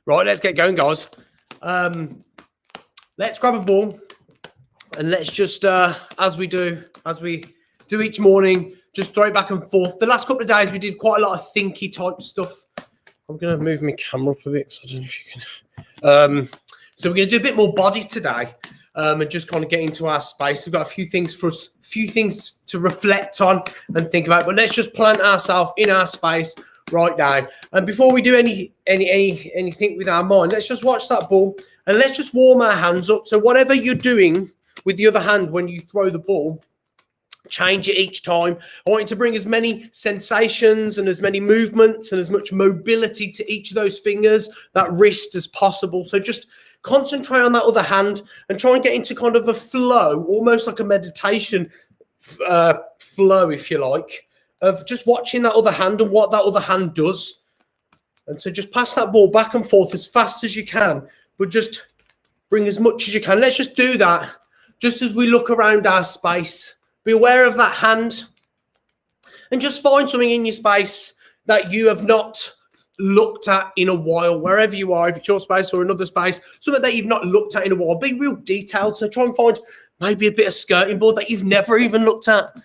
Right, let's get going, guys. Let's grab a ball and let's just, as we do each morning, just throw it back and forth. The last couple of days, we did quite a lot of thinky type stuff. I'm going to move my camera up a bit, so I don't know if you can. So we're going to do a bit more body today, and just kind of get into our space. We've got a few things to reflect on and think about, but let's just plant ourselves in our space right now. And before we do anything with our mind, let's just watch that ball and let's just warm our hands up. So whatever you're doing with the other hand when you throw the ball, change it each time. I want you to bring as many sensations and as many movements and as much mobility to each of those fingers, that wrist, as possible. So just concentrate on that other hand and try and get into kind of a flow, almost like a meditation flow, if you like, of just watching that other hand and what that other hand does. And so just pass that ball back and forth as fast as you can, but just bring as much as you can. Let's just do that just as we look around our space. Be aware of that hand and just find something in your space that you have not looked at in a while, wherever you are, if it's your space or another space, something that you've not looked at in a while. Be real detailed. So try and find maybe a bit of skirting board that you've never even looked at.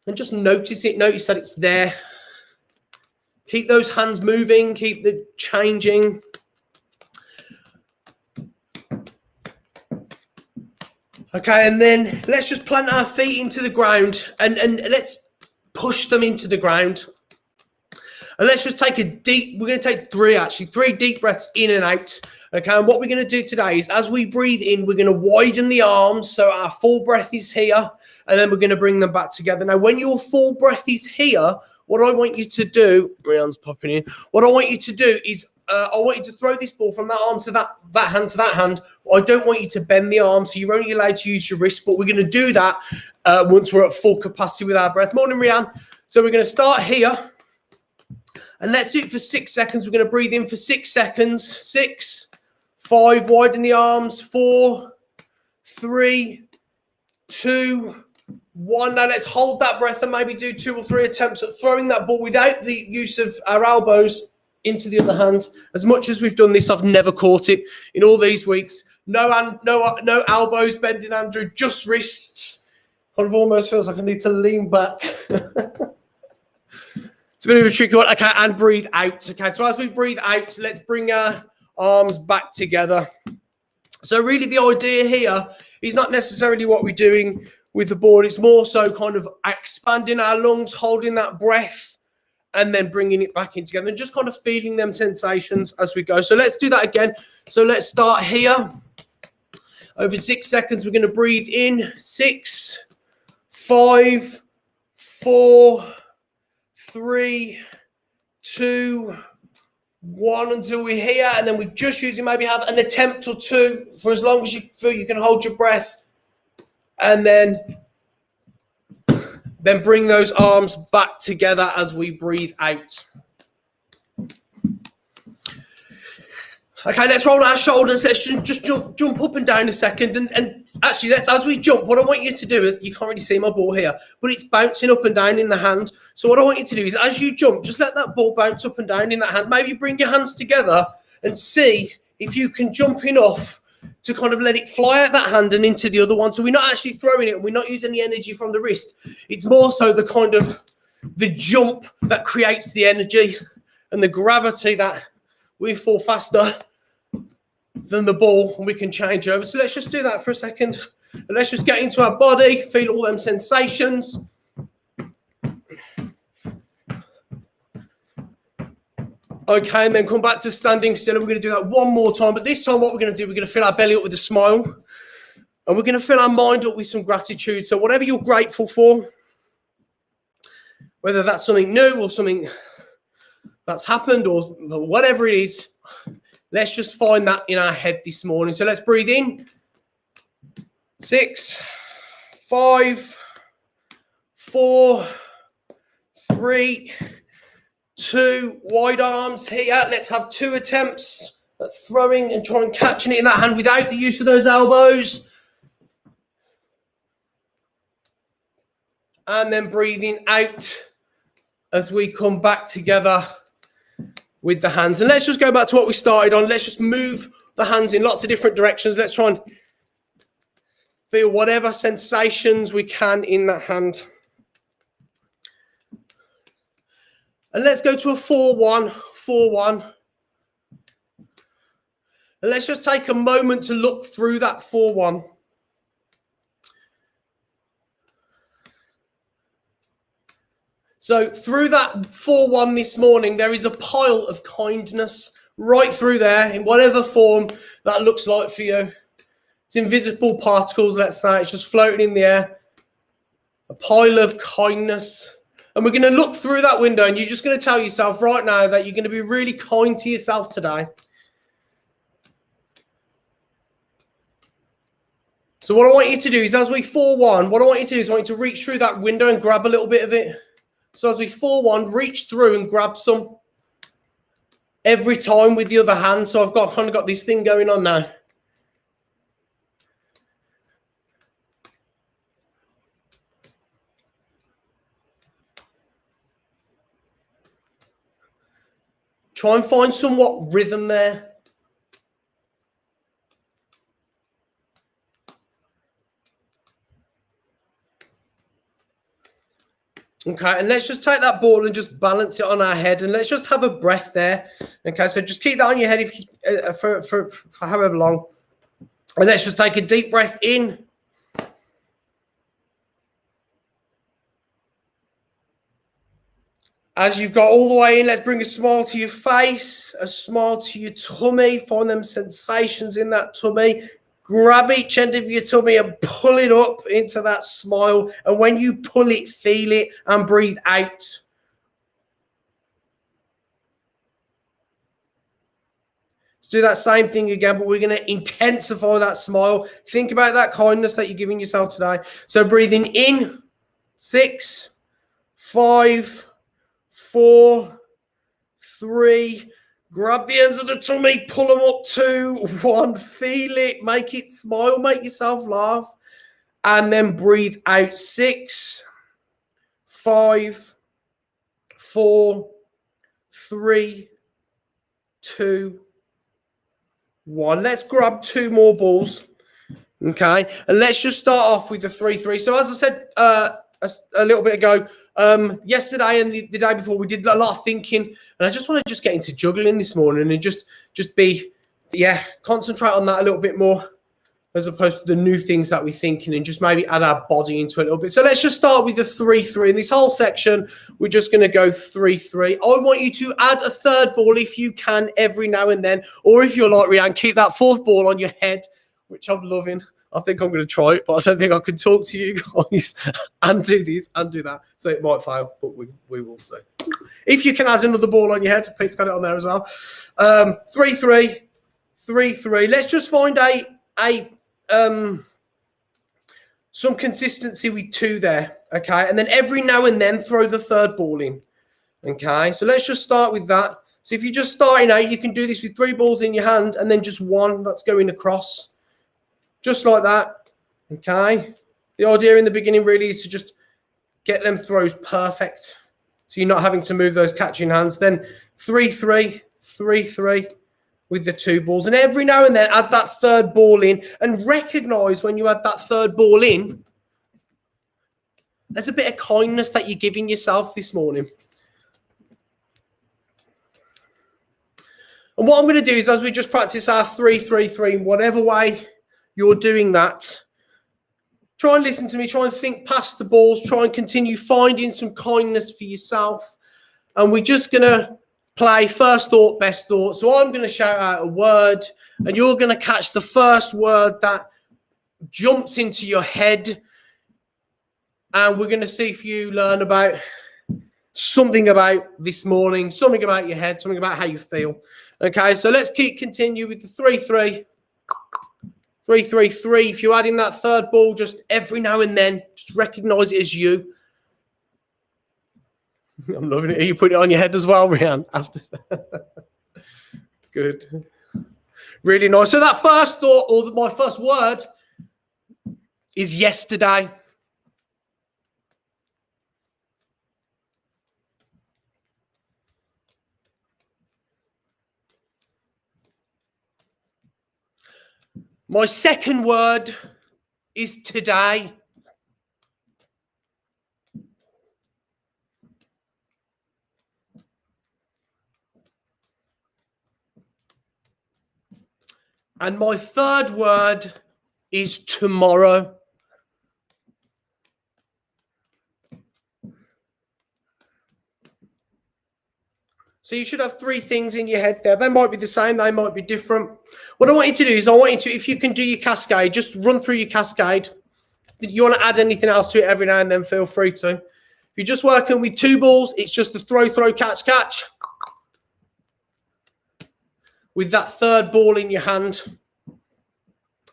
And just notice it. Notice that it's there. Keep those hands moving. Keep the changing. Okay, and then let's just plant our feet into the ground and let's push them into the ground. And let's just take we're going to take three deep breaths in and out. Okay, and what we're going to do today is as we breathe in, we're going to widen the arms. So our full breath is here, and then we're going to bring them back together. Now, when your full breath is here, what I want you to do, Rian's popping in. What I want you to do is I want you to throw this ball from that arm to that hand to that hand. I don't want you to bend the arm, so you're only allowed to use your wrist, but we're going to do that once we're at full capacity with our breath. Morning, Rian. So we're going to start here, and let's do it for 6 seconds. We're going to breathe in for 6 seconds. 6, 5, widen the arms. 4, 3, 2, 1. Now let's hold that breath and maybe do 2 or 3 attempts at throwing that ball without the use of our elbows into the other hand. As much as we've done this, I've never caught it in all these weeks. No elbows bending, Andrew, just wrists. Kind of almost feels like I need to lean back. It's a bit of a tricky one. Okay, and breathe out. Okay, so as we breathe out, let's bring our arms back together. So really the idea here is not necessarily what we're doing with the board. It's more so kind of expanding our lungs, holding that breath, and then bringing it back in together and just kind of feeling them sensations as we go. So let's do that again. So let's start here. Over 6 seconds, we're going to breathe in. 6, 5, 4, 3, 2, 1 until we're here. And then we just usually maybe have an attempt or 2 for as long as you feel you can hold your breath. And then bring those arms back together as we breathe out. Okay, let's roll our shoulders. Let's just jump up and down a second. And actually, as we jump, what I want you to do is, you can't really see my ball here, but it's bouncing up and down in the hand. So what I want you to do is as you jump, just let that ball bounce up and down in that hand. Maybe bring your hands together and see if you can jump enough to kind of let it fly out that hand and into the other one. So we're not actually throwing it and we're not using any energy from the wrist. It's more so the jump that creates the energy and the gravity that we fall faster than the ball and we can change over. So let's just do that for a second. And let's just get into our body, feel all them sensations. Okay, and then come back to standing still. And we're going to do that one more time. But this time what we're going to do, we're going to fill our belly up with a smile. And we're going to fill our mind up with some gratitude. So whatever you're grateful for, whether that's something new or something that's happened or whatever it is, let's just find that in our head this morning. So let's breathe in. 6, 5, 4, 3, 2, wide arms here. Let's have 2 attempts at throwing and trying catching it in that hand without the use of those elbows. And then breathing out as we come back together with the hands. And let's just go back to what we started on. Let's just move the hands in lots of different directions. Let's try and feel whatever sensations we can in that hand. And let's go to a 4-1, 4-1. And let's just take a moment to look through that 4-1. So through that 4-1 this morning, there is a pile of kindness right through there in whatever form that looks like for you. It's invisible particles, let's say. It's just floating in the air. A pile of kindness. And we're going to look through that window and you're just going to tell yourself right now that you're going to be really kind to yourself today. So what I want you to do is as we 4-1, what I want you to do is I want you to reach through that window and grab a little bit of it. So as we 4-1, reach through and grab some every time with the other hand. So I've kind of got this thing going on now. Try and find somewhat rhythm there. Okay, and let's just take that ball and just balance it on our head, and let's just have a breath there. Okay, so just keep that on your head if you, for however long. And let's just take a deep breath in. As you've got all the way in, let's bring a smile to your face, a smile to your tummy. Find them sensations in that tummy. Grab each end of your tummy and pull it up into that smile. And when you pull it, feel it and breathe out. Let's do that same thing again, but we're going to intensify that smile. Think about that kindness that you're giving yourself today. So breathing in, 6, 5, 4, 3, grab the ends of the tummy, pull them up, 2, 1, feel it, make it smile, make yourself laugh, and then breathe out, 6, 5, 4, 3, 2, 1. Let's grab 2 more balls, okay? And let's just start off with the 3-3. So as I said a little bit ago, yesterday and the day before, we did a lot of thinking, and I just want to just get into juggling this morning and just be, concentrate on that a little bit more as opposed to the new things that we're thinking, and just maybe add our body into it a little bit. So let's just start with the 3-3. In this whole section, we're just going to go 3-3. I want you to add a third ball if you can every now and then, or if you're like Rianne, keep that fourth ball on your head, which I'm loving. I think I'm going to try it, but I don't think I can talk to you guys and do this and do that. So it might fail, but we will see. If you can add another ball on your head, Pete's got it on there as well. 3-3, 3-3. Let's just find some consistency with 2 there, okay? And then every now and then throw the third ball in, okay? So let's just start with that. So if you're just starting out, you can do this with 3 balls in your hand and then just 1 that's going across. Just like that, okay? The idea in the beginning really is to just get them throws perfect. So you're not having to move those catching hands. Then 3-3, 3-3 with the 2 balls. And every now and then add that third ball in and recognize when you add that third ball in, there's a bit of kindness that you're giving yourself this morning. And what I'm going to do is as we just practice our 3-3-3 in whatever way you're doing that, try and listen to me, try and think past the balls, try and continue finding some kindness for yourself. And we're just going to play first thought, best thought. So I'm going to shout out a word and you're going to catch the first word that jumps into your head. And we're going to see if you learn about something about this morning, something about your head, something about how you feel. Okay, so let's continue with the 3-3. 3-3-3. If you add in that third ball, just every now and then, just recognize it as you. I'm loving it. You put it on your head as well, Rianne. After that. Good. Really nice. So that first thought, or my first word, is yesterday. My second word is today. And my third word is tomorrow. So you should have three things in your head there. They might be the same, they might be different. What I want you to do is I want you to, if you can do your cascade, just run through your cascade. If you want to add anything else to it every now and then, feel free to. If you're just working with two balls, it's just the throw, throw, catch, catch. With that third ball in your hand.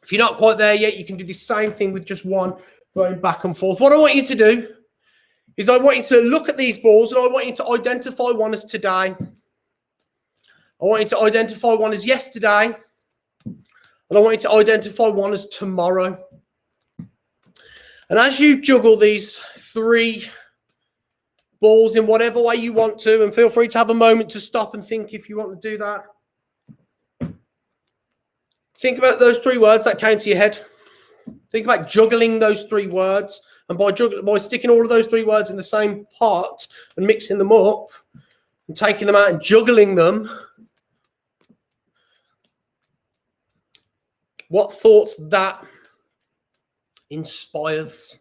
If you're not quite there yet, you can do the same thing with just one, going back and forth. What I want you to do is I want you to look at these balls and I want you to identify one as today. I want you to identify one as yesterday. And I want you to identify one as tomorrow. And as you juggle these three balls in whatever way you want to, and feel free to have a moment to stop and think if you want to do that. Think about those three words that came to your head. Think about juggling those three words. And by sticking all of those three words in the same pot and mixing them up and taking them out and juggling them, what thoughts that inspires?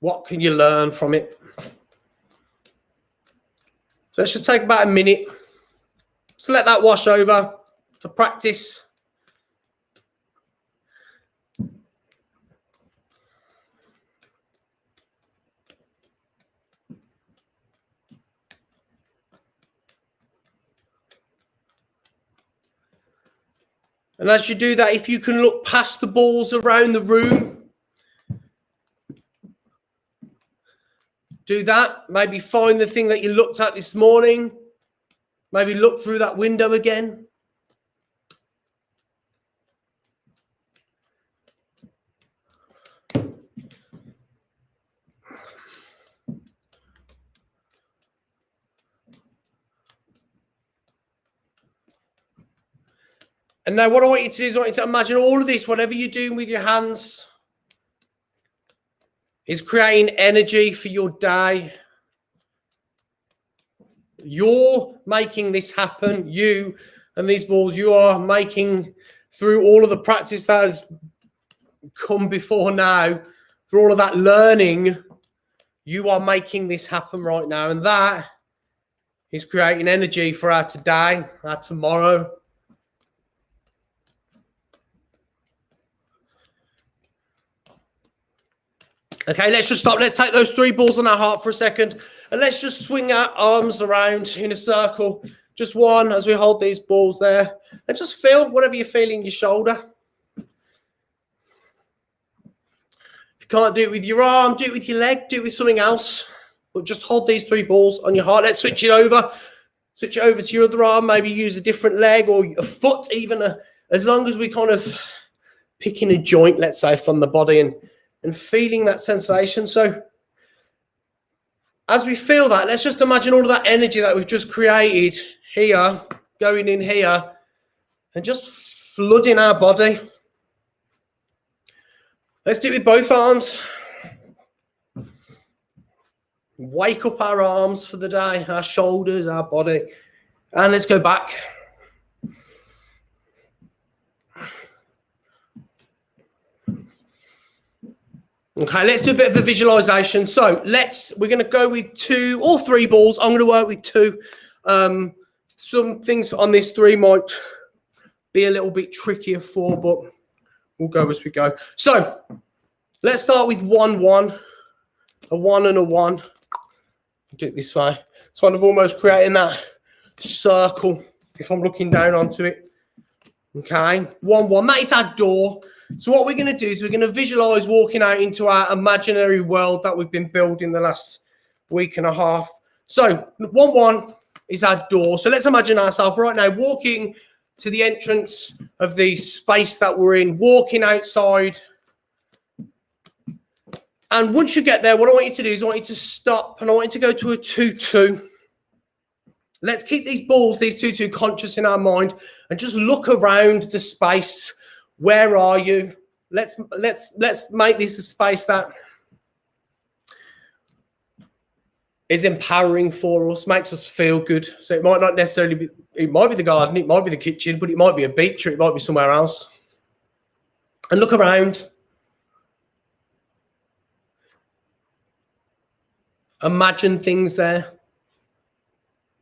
What can you learn from it? So let's just take about a minute. So let that wash over to practice. And as you do that, if you can look past the balls around the room, do that. Maybe find the thing that you looked at this morning. Maybe look through that window again. And now what I want you to do is I want you to imagine all of this, whatever you're doing with your hands, is creating energy for your day. You're making this happen. You and these balls, you are making, through all of the practice that has come before now, through all of that learning, you are making this happen right now. And that is creating energy for our today, our tomorrow. Okay, let's just stop. Let's take those three balls on our heart for a second. And let's just swing our arms around in a circle. Just one as we hold these balls there. And just feel whatever you feel in your shoulder. If you can't do it with your arm, do it with your leg, do it with something else. But just hold these three balls on your heart. Let's switch it over. Switch it over to your other arm. Maybe use a different leg or a foot even. As long as we kind of picking a joint, let's say, from the body and feeling that sensation. So as we feel that, let's just imagine all of that energy that we've just created here, going in here, and just flooding our body. Let's do it with both arms. Wake up our arms for the day, our shoulders, our body. And let's go back. Okay, let's do a bit of a visualization. So we're going to go with two or three balls. I'm going to work with two. Some things on this three might be a little bit trickier for, but we'll go as we go. So let's start with 1-1, a 1 and a 1. Do it this way. It's kind of almost creating that circle if I'm looking down onto it. Okay, 1-1. That is our door. So what we're going to do is we're going to visualize walking out into our imaginary world that we've been building the last week and a half. So 1-1 is our door. So let's imagine ourselves right now walking to the entrance of the space that we're in, walking outside. And once you get there, what I want you to do is I want you to stop and I want you to go to a 2-2. Let's keep these balls, these two conscious in our mind, and just look around the space. Where are you? Let's make this a space that is empowering for us, makes us feel good. So it might not necessarily be, it might be the garden, it might be the kitchen, but it might be a beach or it might be somewhere else. And look around. Imagine things there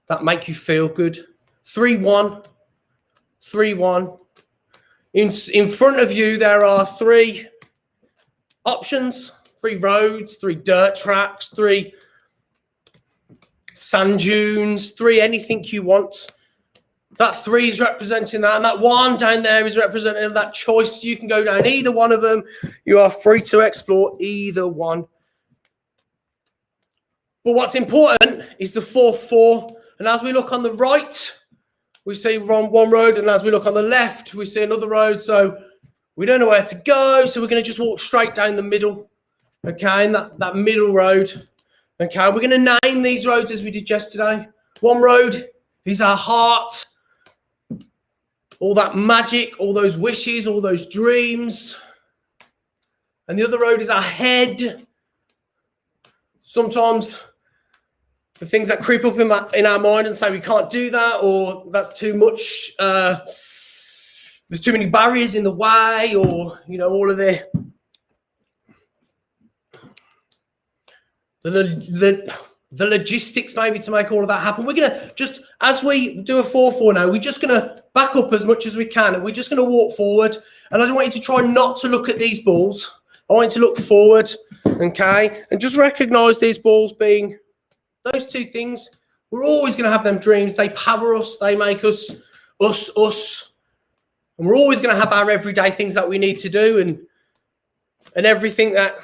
that make you feel good. 3-1. 3-1. In front of you, there are 3 options, 3 roads, 3 dirt tracks, 3 sand dunes, 3 anything you want. That 3 is representing that, and that 1 down there is representing that choice. You can go down either one of them. You are free to explore either one. But what's important is the 4-4. And as we look on the right, we see one road, and as we look on the left, we see another road. So we don't know where to go, so we're going to just walk straight down the middle, okay, and that middle road. Okay, we're going to name these roads as we did yesterday. One road is our heart, all that magic, all those wishes, all those dreams. And the other road is our head. Sometimes the things that creep up in our mind and say we can't do that, or that's too much, there's too many barriers in the way, or, you know, all of the logistics maybe to make all of that happen. We're going to just, as we do a 4-4 now, we're just going to back up as much as we can, and we're just going to walk forward. And I don't want you to try not to look at these balls. I want you to look forward, okay, and just recognize these balls being those 2 things. We're always going to have them dreams. They power us. They make us. And we're always going to have our everyday things that we need to do, and everything that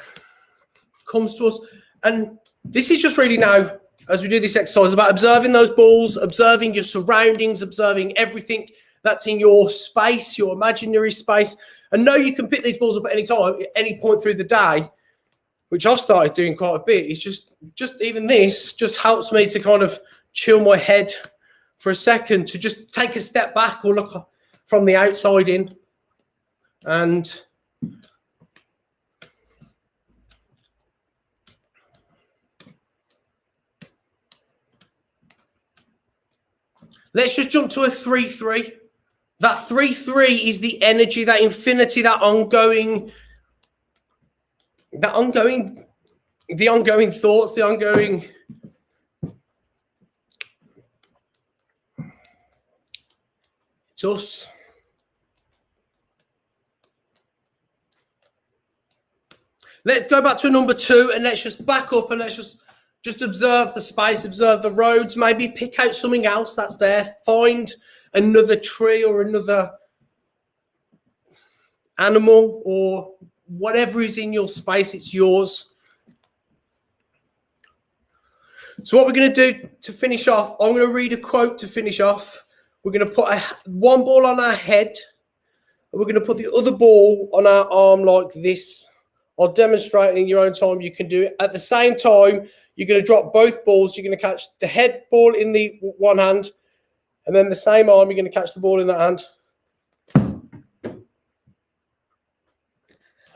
comes to us. And this is just really now, as we do this exercise, about observing those balls, observing your surroundings, observing everything that's in your space, your imaginary space. And know you can pick these balls up at any time, at any point through the day, which I've started doing quite a bit. It's just even this just helps me to kind of chill my head for a second, to just take a step back or look from the outside in. And let's just jump to a 3-3. That 3-3 is the energy, that infinity, the ongoing thoughts, the ongoing it's us. Let's go back to a number 2, and let's just back up, and let's just observe the space, observe the roads, maybe pick out something else that's there, find another tree or another animal or whatever is in your space, it's yours. So what we're going to do to finish off, I'm going to read a quote to finish off. We're going to put one ball on our head, and we're going to put the other ball on our arm like this. I'll demonstrate in your own time. You can do it. At the same time, you're going to drop both balls. You're going to catch the head ball in the one hand, and then the same arm, you're going to catch the ball in that hand.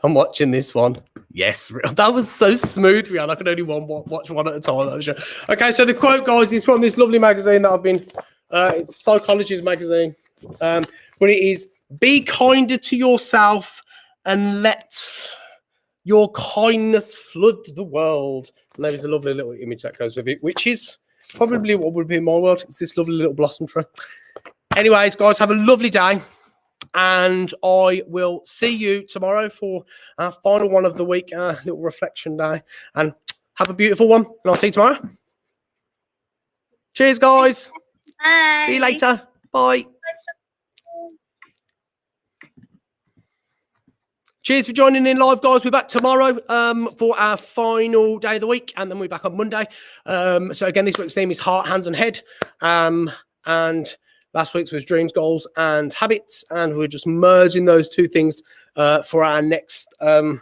I'm watching this one. Yes, that was so smooth, Rian. I could only watch one at a time. That was sure. Okay, so the quote, guys, is from this lovely magazine that I've been, it's Psychology's magazine. But it is, be kinder to yourself and let your kindness flood the world. And there is a lovely little image that goes with it, which is probably what would be in my world. It's this lovely little blossom tree. Anyways, guys, have a lovely day. And I will see you tomorrow for our final one of the week, our little reflection day. And have a beautiful one. And I'll see you tomorrow. Cheers, guys. Bye. See you later. Bye. Cheers for joining in live, guys. We're back tomorrow for our final day of the week, and then we're back on Monday. So again, this week's theme is heart, hands, and head. And last week's was dreams, goals, and habits, and we're just merging those 2 things for our next 9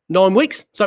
weeks. So